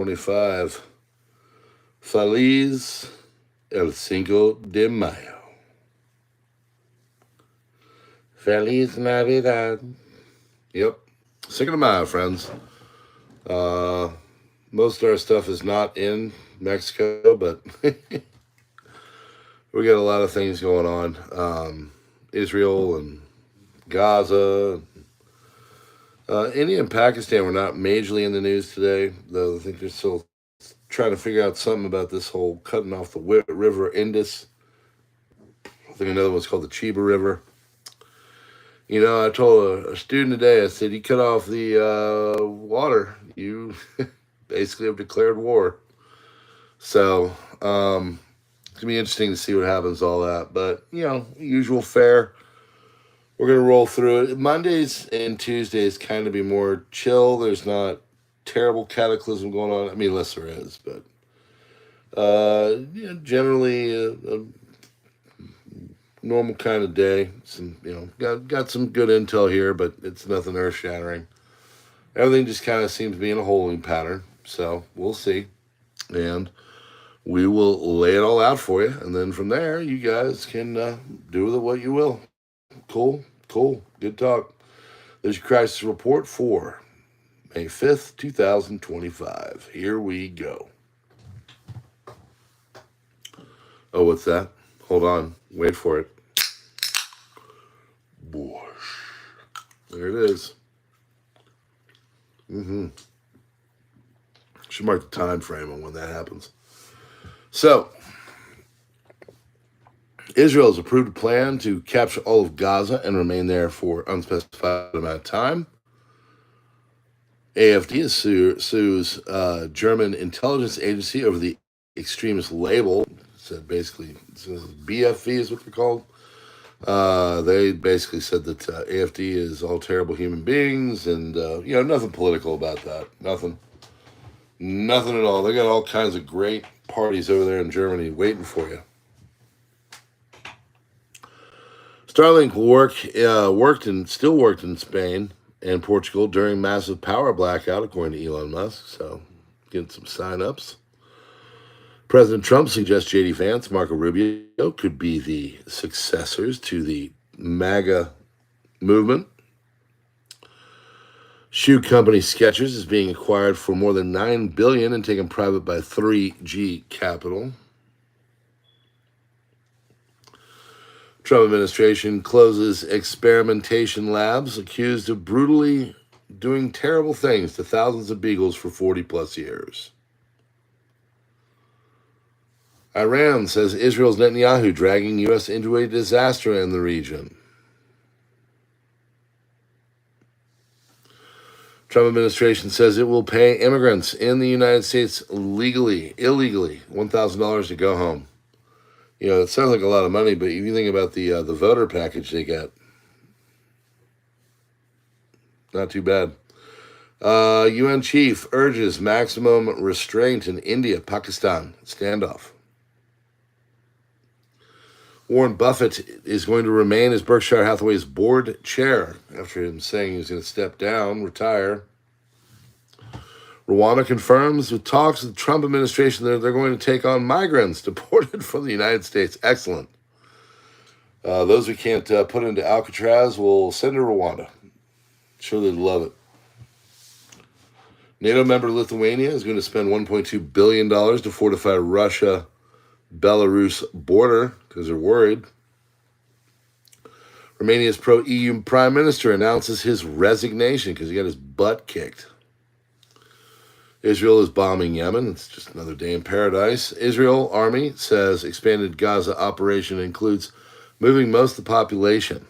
25. Feliz el Cinco de Mayo. Feliz Navidad. Yep. Cinco de Mayo, friends. Most of our stuff is not in Mexico, but we got a lot of things going on. Israel and Gaza. India and Pakistan were not majorly in the news today, though I think they're still trying to figure out something about this whole cutting off the river Indus. I think another one's called the Chiba River. You know, I told a student today, I said, you cut off the water, you basically have declared war. So, it's going to be interesting to see what happens, all that. But, you know, usual fare. We're going to roll through it. Mondays and Tuesdays kind of be more chill. There's not terrible cataclysm going on. I mean, unless there is, but generally a normal kind of day. Some, got some good intel here, but it's nothing earth shattering. Everything just kind of seems to be in a holding pattern. So we'll see, and we will lay it all out for you, and then from there, you guys can do with it what you will. Cool. Good talk. There's your crisis report for May 5th, 2025. Here we go. Oh, what's that? Hold on. Wait for it. Whoosh. There it is. Should mark the time frame on when that happens. So, Israel has approved a plan to capture all of Gaza and remain there for unspecified amount of time. AFD sues German intelligence agency over the extremist label. Said basically, BFV is what they're called. They basically said that AFD is all terrible human beings, and nothing political about that. Nothing at all. They got all kinds of great parties over there in Germany waiting for you. Starlink still worked in Spain and Portugal during massive power blackout, according to Elon Musk. So, getting some sign-ups. President Trump suggests J.D. Vance, Marco Rubio could be the successors to the MAGA movement. Shoe company Skechers is being acquired for more than $9 billion and taken private by 3G Capital. Trump administration closes experimentation labs accused of brutally doing terrible things to thousands of beagles for 40 plus years. Iran says Israel's Netanyahu dragging U.S. into a disaster in the region. Trump administration says it will pay immigrants in the United States illegally, $1,000 to go home. It sounds like a lot of money, but if you think about the voter package they get, not too bad. UN chief urges maximum restraint in India-Pakistan standoff. Warren Buffett is going to remain as Berkshire Hathaway's board chair after him saying he's going to step down, retire. Rwanda confirms with talks with the Trump administration that they're going to take on migrants deported from the United States. Excellent. Those we can't put into Alcatraz will send to Rwanda. Sure, they'd love it. NATO member Lithuania is going to spend $1.2 billion to fortify Russia-Belarus border because they're worried. Romania's pro-EU prime minister announces his resignation because he got his butt kicked. Israel is bombing Yemen. It's just another day in paradise. Israel Army says expanded Gaza operation includes moving most of the population.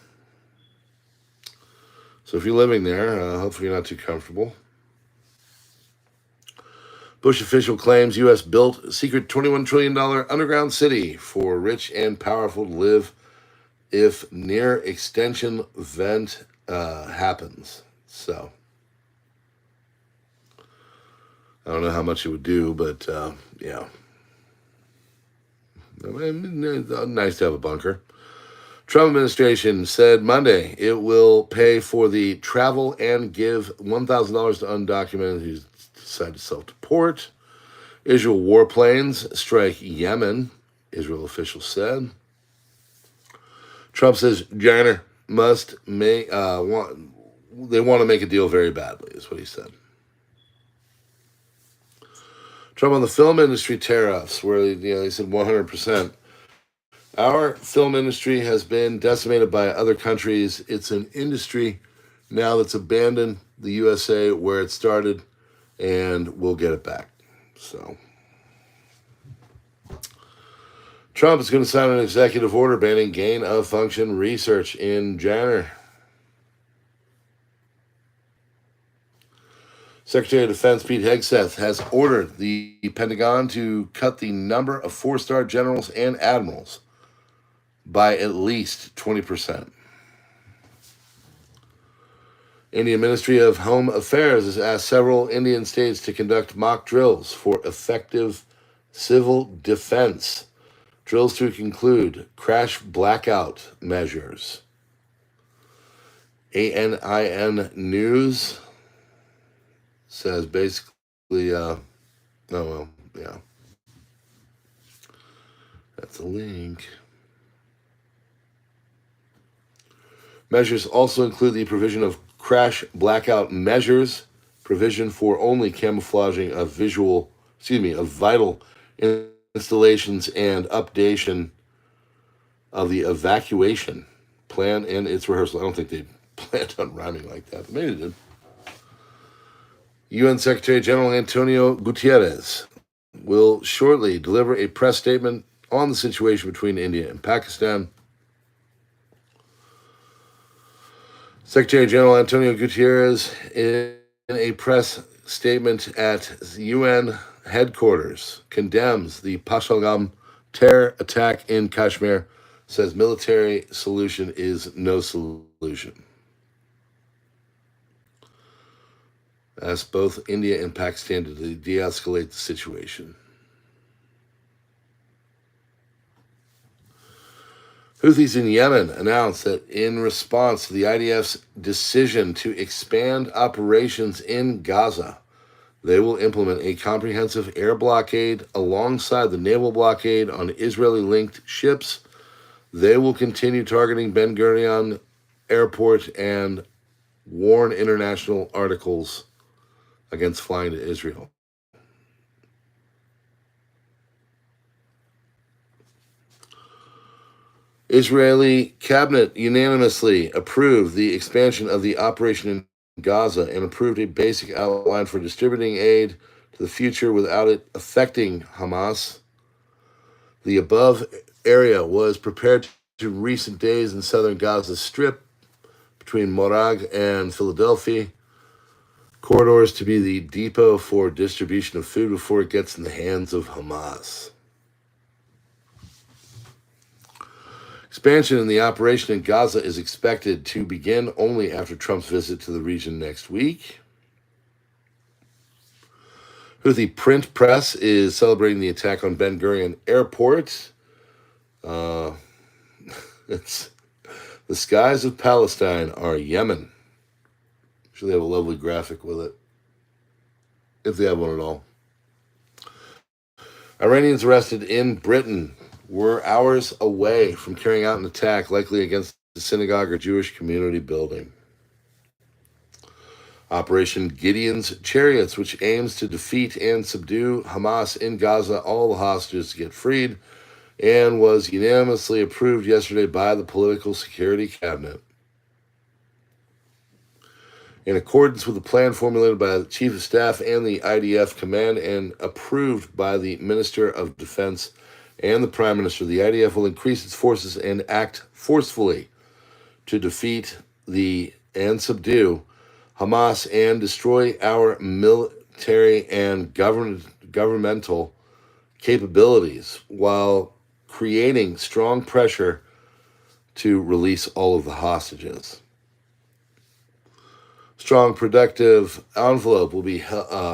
So if you're living there, hopefully you're not too comfortable. Bush official claims U.S. built a secret $21 trillion underground city for rich and powerful to live if near extension event happens. So I don't know how much it would do, but yeah. Nice to have a bunker. Trump administration said Monday it will pay for the travel and give $1,000 to undocumented who decide to self-deport. Israel warplanes strike Yemen, Israel officials said. Trump says China must make they want to make a deal very badly, is what he said. Trump on the film industry tariffs, where they said 100%. Our film industry has been decimated by other countries. It's an industry now that's abandoned the USA where it started, and we'll get it back. So Trump is going to sign an executive order banning gain-of-function research in January. Secretary of Defense Pete Hegseth has ordered the Pentagon to cut the number of four-star generals and admirals by at least 20%. Indian Ministry of Home Affairs has asked several Indian states to conduct mock drills for effective civil defense. Drills to include crash blackout measures. ANIN News says basically, that's a link. Measures also include the provision of crash blackout measures, provision for only camouflaging of vital installations, and updation of the evacuation plan and its rehearsal. I don't think they planned on rhyming like that, but maybe they did. UN Secretary General Antonio Guterres will shortly deliver a press statement on the situation between India and Pakistan. Secretary General Antonio Guterres, in a press statement at UN headquarters, condemns the Pahalgam terror attack in Kashmir, says military solution is no solution. Asked both India and Pakistan to de-escalate the situation. Houthis in Yemen announced that in response to the IDF's decision to expand operations in Gaza, they will implement a comprehensive air blockade alongside the naval blockade on Israeli-linked ships. They will continue targeting Ben Gurion Airport and warn international articles against flying to Israel. Israeli cabinet unanimously approved the expansion of the operation in Gaza and approved a basic outline for distributing aid to the future without it affecting Hamas. The above area was prepared to recent days in southern Gaza Strip between Morag and Philadelphia corridors to be the depot for distribution of food before it gets in the hands of Hamas. Expansion in the operation in Gaza is expected to begin only after Trump's visit to the region next week. Houthi print press is celebrating the attack on Ben Gurion Airport. It's the skies of Palestine are Yemen. Sure, they have a lovely graphic with it, if they have one at all. Iranians arrested in Britain were hours away from carrying out an attack, likely against a synagogue or Jewish community building. Operation Gideon's Chariots, which aims to defeat and subdue Hamas in Gaza, all the hostages get freed, and was unanimously approved yesterday by the Political Security Cabinet. In accordance with the plan formulated by the Chief of Staff and the IDF Command and approved by the Minister of Defense and the Prime Minister, the IDF will increase its forces and act forcefully to defeat and subdue Hamas and destroy our military and governmental capabilities while creating strong pressure to release all of the hostages. Strong productive envelope will be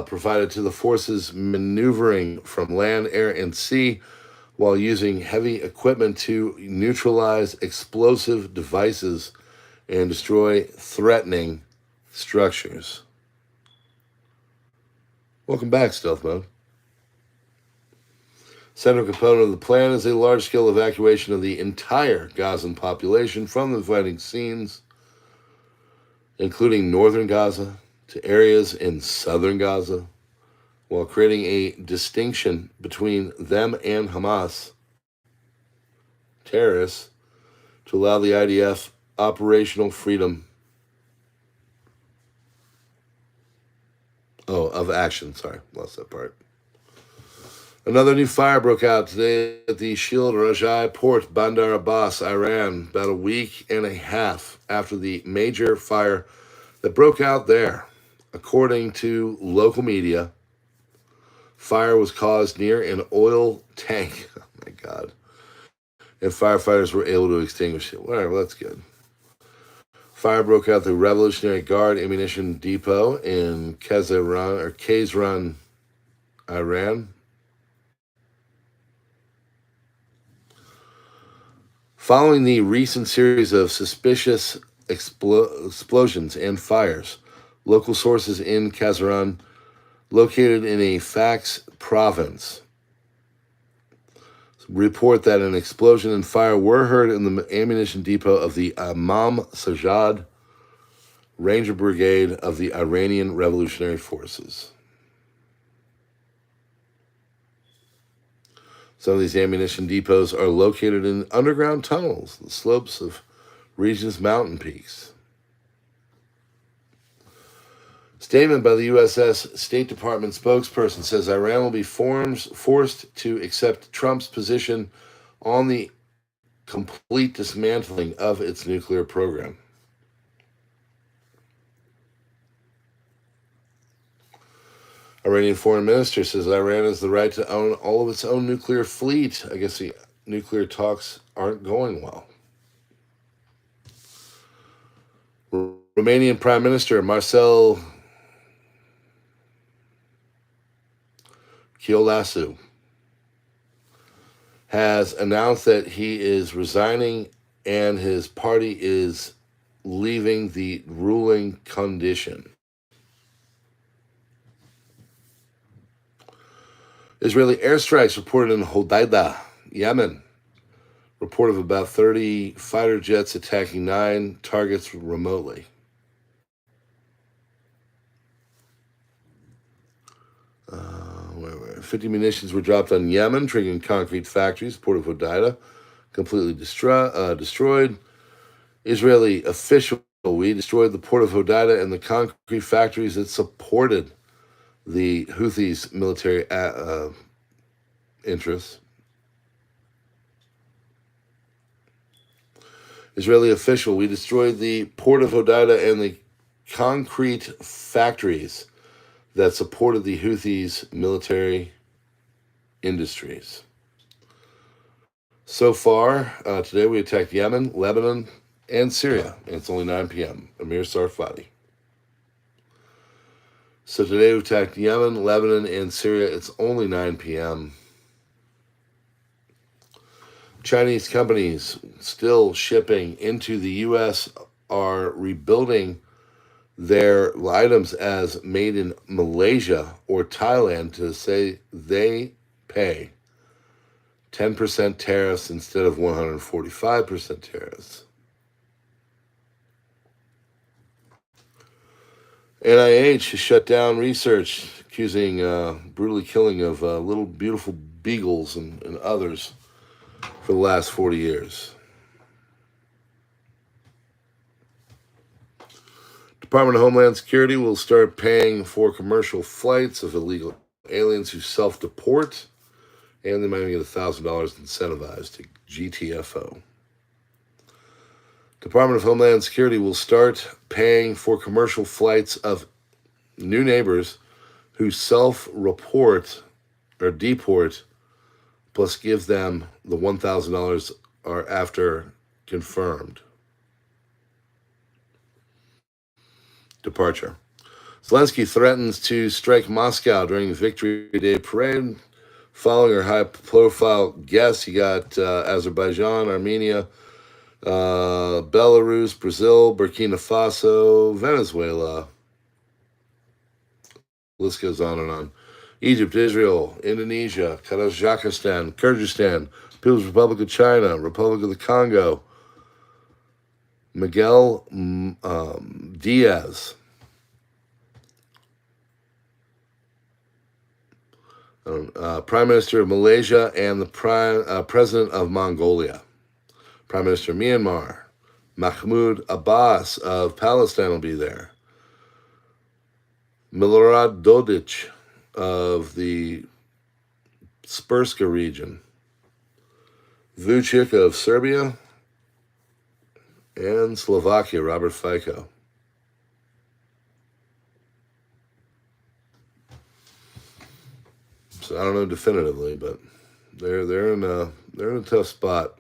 provided to the forces maneuvering from land, air, and sea while using heavy equipment to neutralize explosive devices and destroy threatening structures. Welcome back, Stealth Mode. Central component of the plan is a large-scale evacuation of the entire Gazan population from the fighting scenes, including northern Gaza, to areas in southern Gaza, while creating a distinction between them and Hamas terrorists to allow the IDF operational freedom of action. Sorry, lost that part. Another new fire broke out today at the Shield Rajai port, Bandar Abbas, Iran, about a week and a half after the major fire that broke out there. According to local media, fire was caused near an oil tank. Oh my God. And firefighters were able to extinguish it. Whatever, that's good. Fire broke out the Revolutionary Guard ammunition depot in Kazran, Iran. Following the recent series of suspicious explosions and fires, local sources in Kazran, located in a Fax province, report that an explosion and fire were heard in the ammunition depot of the Imam Sajjad Ranger Brigade of the Iranian Revolutionary Forces. Some of these ammunition depots are located in underground tunnels, the slopes of region's mountain peaks. Statement by the USS State Department spokesperson says Iran will be forced to accept Trump's position on the complete dismantling of its nuclear program. Iranian foreign minister says Iran has the right to own all of its own nuclear fleet. I guess the nuclear talks aren't going well. Romanian Prime Minister Marcel Ciolasu has announced that he is resigning and his party is leaving the ruling condition. Israeli airstrikes reported in Hodeidah, Yemen. Report of about 30 fighter jets attacking 9 targets remotely. Where 50 munitions were dropped on Yemen, triggering concrete factories. Port of Hodeidah completely destroyed. Israeli official, we destroyed the port of Hodeidah and the concrete factories that supported the Houthis' military interests. Israeli official, we destroyed the port of Hodeidah and the concrete factories that supported the Houthis' military industries. So far, today we attacked Yemen, Lebanon, and Syria, and it's only 9 p.m. Amir Sarfati. So today we attacked Yemen, Lebanon, and Syria. It's only 9 p.m. Chinese companies still shipping into the U.S. are rebuilding their items as made in Malaysia or Thailand to say they pay 10% tariffs instead of 145% tariffs. NIH has shut down research accusing brutally killing of little beautiful beagles and others for the last 40 years. Department of Homeland Security will start paying for commercial flights of illegal aliens who self-deport, and they might even get $1,000 incentivized to GTFO. Department of Homeland Security will start paying for commercial flights of new neighbors who self-report or deport, plus give them the $1,000 or after confirmed departure. Zelensky threatens to strike Moscow during the Victory Day parade. Following her high-profile guests, you got Azerbaijan, Armenia, Belarus, Brazil, Burkina Faso, Venezuela. List goes on and on. Egypt, Israel, Indonesia, Kazakhstan, Kyrgyzstan, People's Republic of China, Republic of the Congo, Miguel Diaz, Prime Minister of Malaysia, and the President of Mongolia. Prime Minister of Myanmar, Mahmoud Abbas of Palestine will be there. Milorad Dodik of the Spurska region. Vucic of Serbia. And Slovakia, Robert Fico. So I don't know definitively, but they're in a tough spot.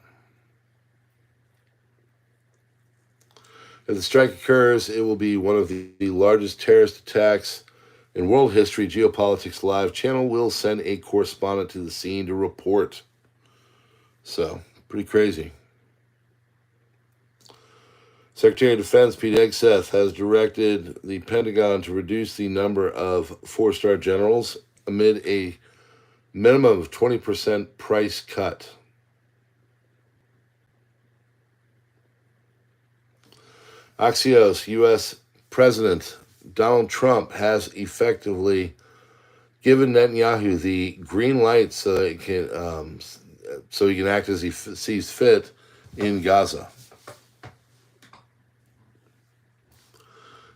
If the strike occurs, it will be one of the largest terrorist attacks in world history. Geopolitics Live channel will send a correspondent to the scene to report. So, pretty crazy. Secretary of Defense Pete Hegseth has directed the Pentagon to reduce the number of four-star generals amid a minimum of 20% price cut. Axios, U.S. President Donald Trump has effectively given Netanyahu the green light so that he can act as he sees fit in Gaza.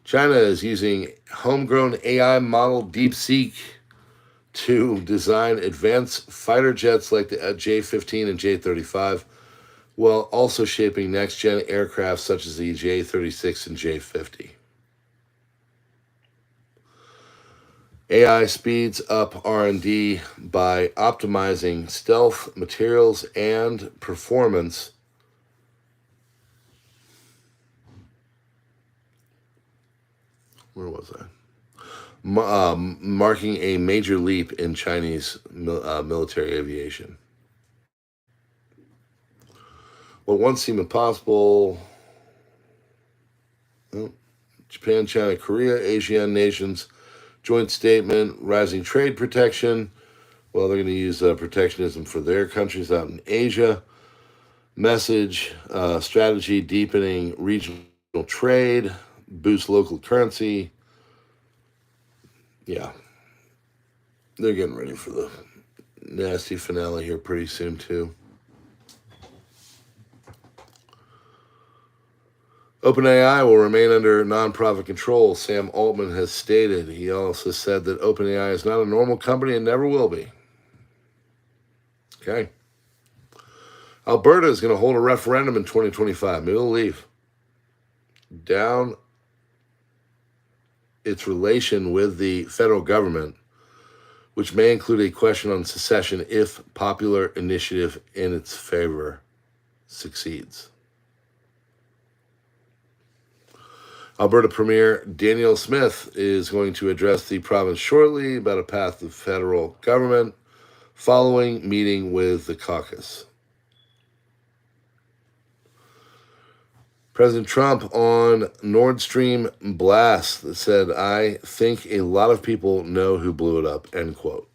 China is using homegrown AI model DeepSeek to design advanced fighter jets like the J-15 and J-35, while also shaping next-gen aircraft such as the J-36 and J-50. AI speeds up R&D by optimizing stealth materials and performance. Where was I? Marking a major leap in Chinese military aviation. What once seemed impossible, Japan, China, Korea, ASEAN nations, joint statement, rising trade protection. Well, they're going to use protectionism for their countries out in Asia. Message, strategy, deepening regional trade, boost local currency. Yeah. They're getting ready for the nasty finale here pretty soon, too. OpenAI will remain under nonprofit control, Sam Altman has stated. He also said that OpenAI is not a normal company and never will be. Okay. Alberta is going to hold a referendum in 2025. Maybe they'll leave. Down its relation with the federal government, which may include a question on secession if popular initiative in its favor succeeds. Alberta Premier Danielle Smith is going to address the province shortly about a path to federal government following meeting with the caucus. President Trump on Nord Stream blast that said, "I think a lot of people know who blew it up," end quote.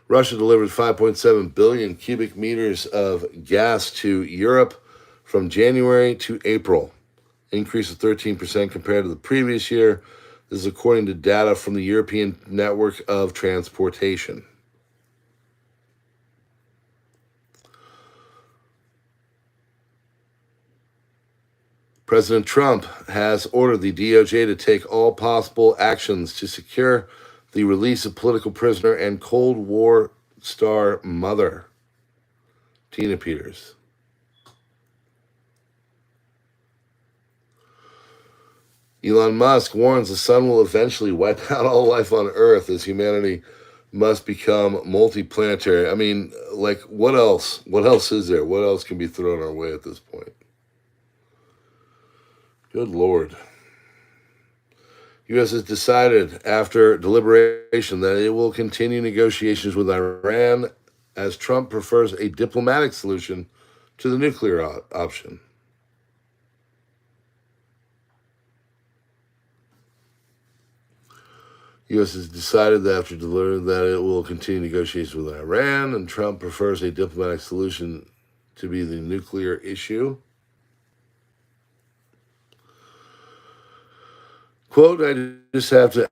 Russia delivered 5.7 billion cubic meters of gas to Europe from January to April, increase of 13% compared to the previous year. This is according to data from the European Network of Transportation. President Trump has ordered the DOJ to take all possible actions to secure the release of political prisoner and Cold War star mother, Tina Peters. Elon Musk warns the sun will eventually wipe out all life on Earth as humanity must become multiplanetary. I mean, like, what else? What else is there? What else can be thrown our way at this point? Good Lord. U.S. has decided after deliberation that it will continue negotiations with Iran as Trump prefers a diplomatic solution to the nuclear option. U.S. has decided that after delivering that it will continue negotiations with Iran, and Trump prefers a diplomatic solution to be the nuclear issue. Quote, I just have to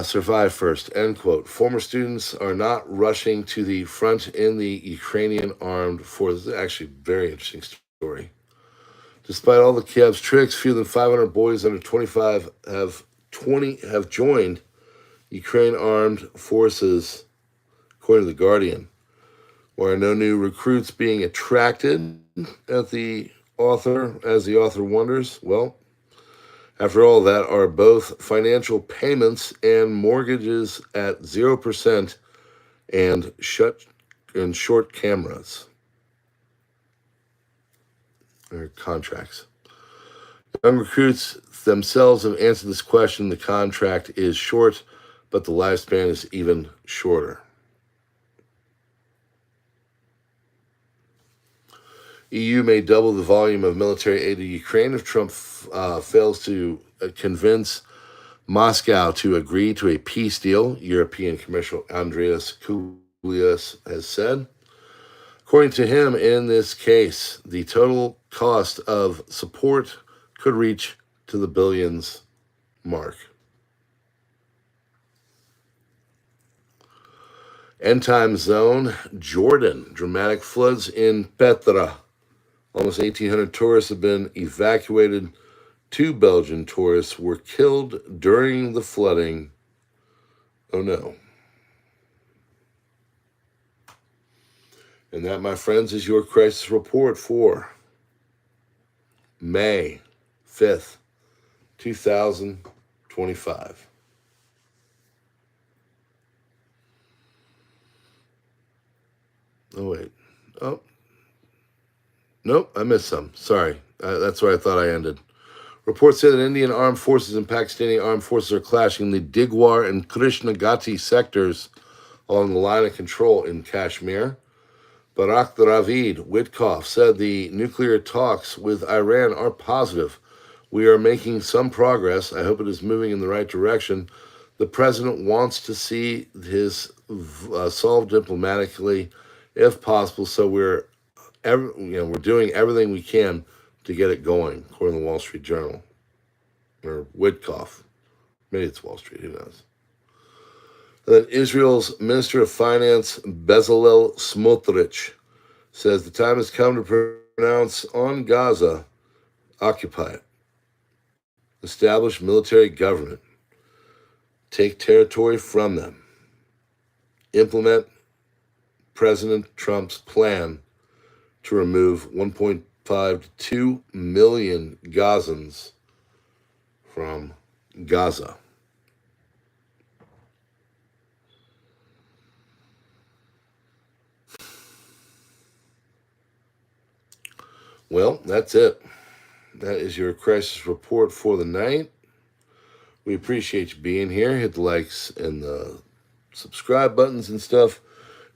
survive first, end quote. Former students are not rushing to the front in the Ukrainian armed forces. This is actually a very interesting story. Despite all the Kiev's tricks, fewer than 500 boys under 25 have joined Ukraine armed forces, according to The Guardian. Why are no new recruits being attracted as the author wonders? Well, after all, that are both financial payments and mortgages at 0% and short cameras or contracts. Young recruits themselves have answered this question. The contract is short, but the lifespan is even shorter. EU may double the volume of military aid to Ukraine if Trump fails to convince Moscow to agree to a peace deal, European Commissioner Andreas Kubilius has said. According to him, in this case, the total cost of support could reach to the billions mark. End time zone, Jordan. Dramatic floods in Petra. Almost 1,800 tourists have been evacuated. 2 Belgian tourists were killed during the flooding. Oh no. And that, my friends, is your crisis report for May 5th, 2025. Oh, wait. Oh. Nope, I missed some. Sorry. That's where I thought I ended. Reports say that Indian armed forces and Pakistani armed forces are clashing in the Digwar and Krishna Ghati sectors along the line of control in Kashmir. Barak Ravid Witkoff said the nuclear talks with Iran are positive. We are making some progress. I hope it is moving in the right direction. The president wants to see his solved diplomatically, if possible. So we're doing everything we can to get it going, according to the Wall Street Journal. Or Witkoff. Maybe it's Wall Street, who knows. And then Israel's Minister of Finance, Bezalel Smotrich, says the time has come to pronounce on Gaza, occupy it, establish military government, take territory from them, implement President Trump's plan to remove 1.5 to 2 million Gazans from Gaza. Well, that's it. That is your crisis report for the night. We appreciate you being here. Hit the likes and the subscribe buttons and stuff.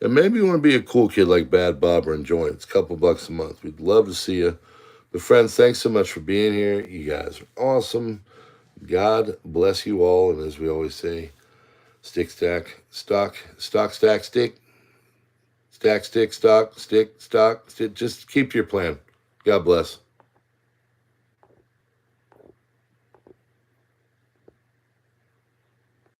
And maybe you want to be a cool kid like Bad Bobber and join. It's a couple bucks a month. We'd love to see you. But friends, thanks so much for being here. You guys are awesome. God bless you all. And as we always say, stick, stack, stock, stock, stack, stick. Stack, stick, stock, stick, stock. Stick. Just keep your plan. God bless.